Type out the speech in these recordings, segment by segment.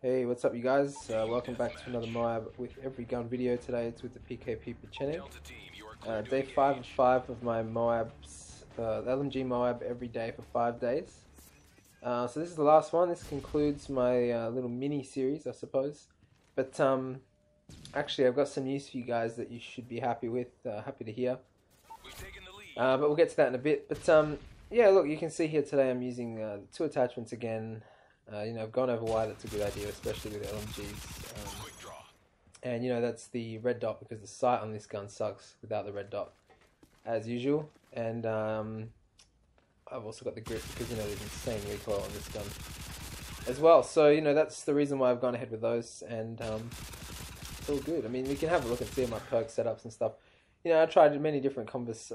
Hey, what's up you guys? Welcome back to another m.o.a.b with every gun video. Today it's with the PKP Pecheneg. Day 5 of 5 of my m.o.a.bs, LMG m.o.a.b every day for 5 days. So this is the last one. This concludes my little mini series, I suppose. But actually I've got some news for you guys that you should be happy with, happy to hear. But we'll get to that in a bit. But yeah, look, you can see here today I'm using 2 attachments again. I've gone over why that's a good idea, especially with LMGs. And that's the red dot, because the sight on this gun sucks without the red dot, as usual. And I've also got the grip because there's insane recoil on this gun as well. So that's the reason why I've gone ahead with those, and it's all good. I mean, we can have a look and see my perk setups and stuff. I tried many different combinations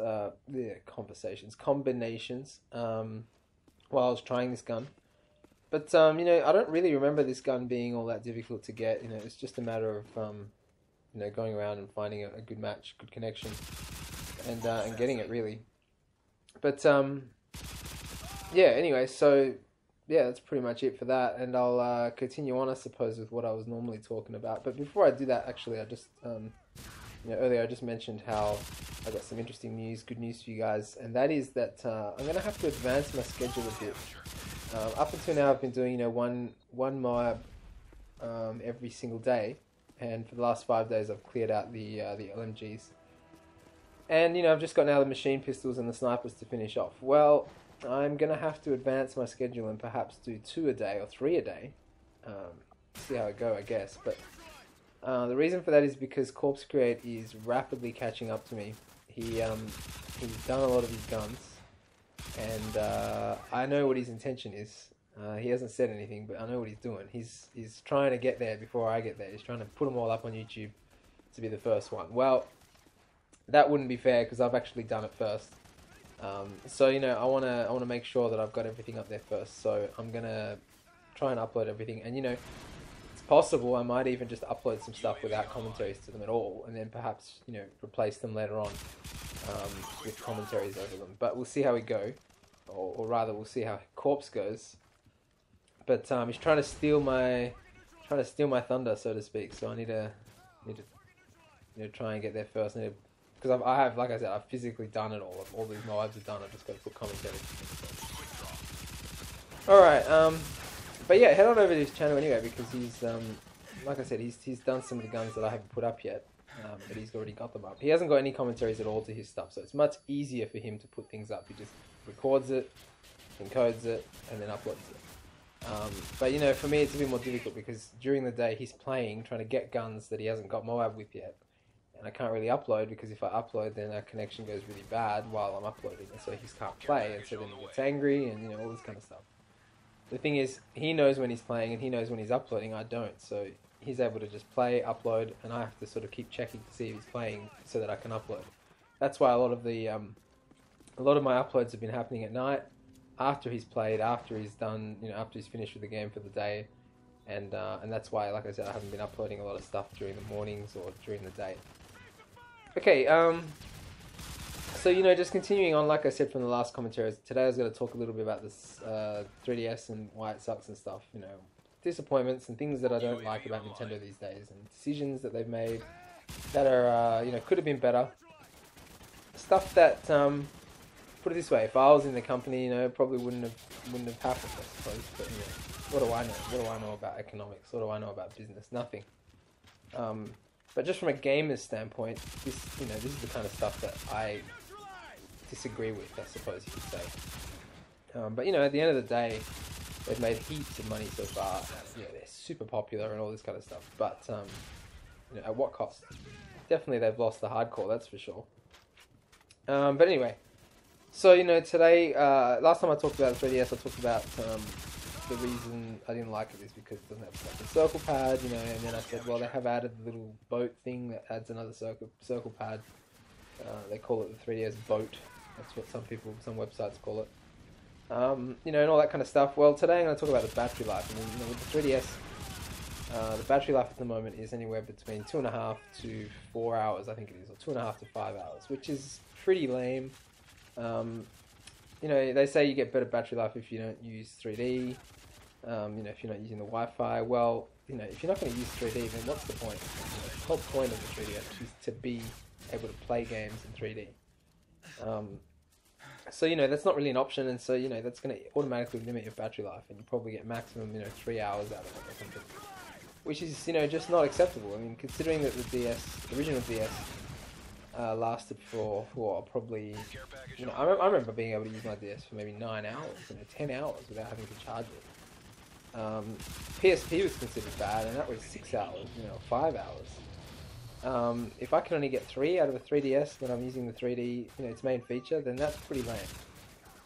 while I was trying this gun. But, I don't really remember this gun being all that difficult to get. It's just a matter of, going around and finding a good match, good connection, and getting it, really. But, yeah, anyway, so, yeah, that's pretty much it for that. And I'll continue on, I suppose, with what I was normally talking about. But before I do that, actually, I just, earlier I just mentioned how I got some interesting news, good news for you guys. And that is that I'm going to have to advance my schedule a bit. Up until now, I've been doing one m.o.a.b every single day, and for the last 5 days, I've cleared out the LMGs, and I've just got now the machine pistols and the snipers to finish off. Well, I'm gonna have to advance my schedule and perhaps do 2 a day or 3 a day. See how it go, I guess. But the reason for that is because Corpse Create is rapidly catching up to me. He's done a lot of his guns. And I know what his intention is. He hasn't said anything, but I know what he's doing. He's trying to get there before I get there. He's trying to put them all up on YouTube to be the first one. Well, that wouldn't be fair because I've actually done it first. So I wanna make sure that I've got everything up there first. So I'm gonna try and upload everything. And it's possible I might even just upload some stuff without commentaries to them at all, and then perhaps replace them later on with commentaries over them. But we'll see how we go, or rather, we'll see how Corpse goes. But he's trying to steal my thunder, so to speak. So I need to try and get there first. Because I have, like I said, I've physically done it all. All these m.o.a.bs are done. I've just got to put commentaries. All right. But yeah, head on over to his channel anyway, because he's like I said, he's done some of the guns that I haven't put up yet. But he's already got them up. He hasn't got any commentaries at all to his stuff, so it's much easier for him to put things up. He just records it, encodes it, and then uploads it. But for me it's a bit more difficult because during the day he's playing, trying to get guns that he hasn't got m.o.a.b with yet. And I can't really upload because if I upload then our connection goes really bad while I'm uploading, and so he can't play, and so then he gets angry and all this kind of stuff. The thing is, he knows when he's playing and he knows when he's uploading. I don't, so he's able to just play, upload, and I have to sort of keep checking to see if he's playing so that I can upload. That's why a lot of my uploads have been happening at night, after he's played, after he's done, after he's finished with the game for the day, and that's why, like I said, I haven't been uploading a lot of stuff during the mornings or during the day. Okay, so just continuing on, like I said from the last commentaries, today I was going to talk a little bit about this 3DS and why it sucks and stuff, disappointments and things that I don't like about Nintendo these days, and decisions that they've made that are, could have been better. Stuff that, put it this way, if I was in the company, probably wouldn't have happened, I suppose. But what do I know? What do I know about economics? What do I know about business? Nothing. But just from a gamer's standpoint, this is the kind of stuff that I disagree with, I suppose you could say. But at the end of the day, they've made heaps of money so far. They're super popular and all this kind of stuff. But at what cost? Definitely, they've lost the hardcore. That's for sure. But anyway, so today, last time I talked about the 3DS, I talked about the reason I didn't like it is because it doesn't have a circle pad, and then I said, well, they have added the little boat thing that adds another circle pad. They call it the 3DS boat. That's what some websites call it. And all that kind of stuff. Well, today I'm going to talk about the battery life. I mean, with the 3DS, the battery life at the moment is anywhere between 2.5 to 4 hours, I think it is, or 2.5 to 5 hours, which is pretty lame. They say you get better battery life if you don't use 3D. If you're not using the Wi-Fi. Well, you know, if you're not going to use 3D, then what's the point? You know, the whole point of the 3DS is to be able to play games in 3D. So, you know, that's not really an option, and so, you know, that's going to automatically limit your battery life, and you probably get maximum, you know, 3 hours out of it or something. Which is, you know, just not acceptable. I mean, considering that the original DS, lasted for, well, probably, you know, I remember being able to use my DS for maybe 9 hours, you know, 10 hours without having to charge it. PSP was considered bad, and that was 6 hours, you know, 5 hours. If I can only get 3 out of a 3DS when I'm using the 3D, you know, its main feature, then that's pretty lame.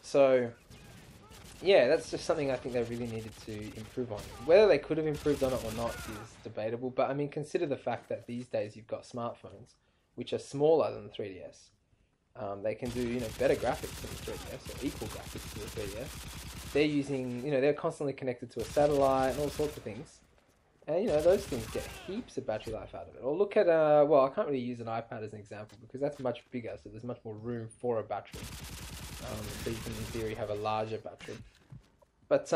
So, yeah, that's just something I think they really needed to improve on. Whether they could have improved on it or not is debatable, but I mean, consider the fact that these days you've got smartphones, which are smaller than the 3DS. They can do, you know, better graphics than the 3DS, or equal graphics to the 3DS. They're using, you know, they're constantly connected to a satellite and all sorts of things. And, you know, those things get heaps of battery life out of it. Or look at, well, I can't really use an iPad as an example because that's much bigger, so there's much more room for a battery. So you can, in theory, have a larger battery. But,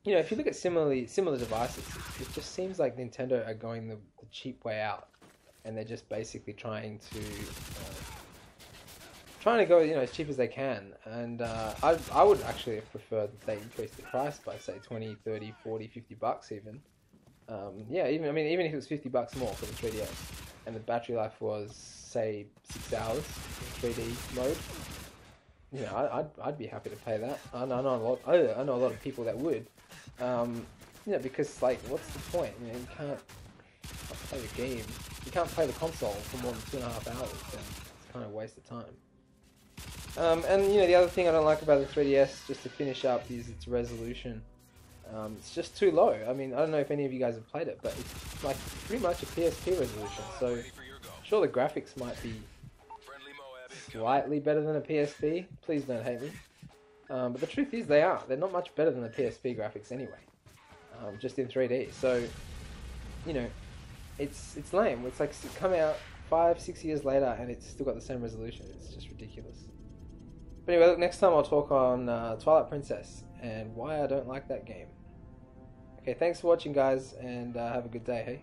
you know, if you look at similar devices, it just seems like Nintendo are going the cheap way out. And they're just basically trying to go, you know, as cheap as they can. And I would actually have preferred that they increased the price by, say, 20, 30, 40, 50 bucks even. Yeah, even if it was 50 bucks more for the 3DS, and the battery life was, say, 6 hours in 3D mode, you know, I'd be happy to pay that. I know a lot of people that would. You know, because, like, what's the point? You know, you can't play the game. You can't play the console for more than 2.5 hours, then it's kind of a waste of time. And, you know, the other thing I don't like about the 3DS, just to finish up, is its resolution. It's just too low. I mean, I don't know if any of you guys have played it, but it's like pretty much a PSP resolution, so sure the graphics might be slightly better than a PSP. Please don't hate me. But the truth is they're not much better than the PSP graphics anyway, just in 3D. So, you know, it's lame. It's like come out 5-6 years later and it's still got the same resolution. It's just ridiculous. But anyway, look, next time I'll talk on Twilight Princess and why I don't like that game. Okay, thanks for watching, guys, and have a good day, hey?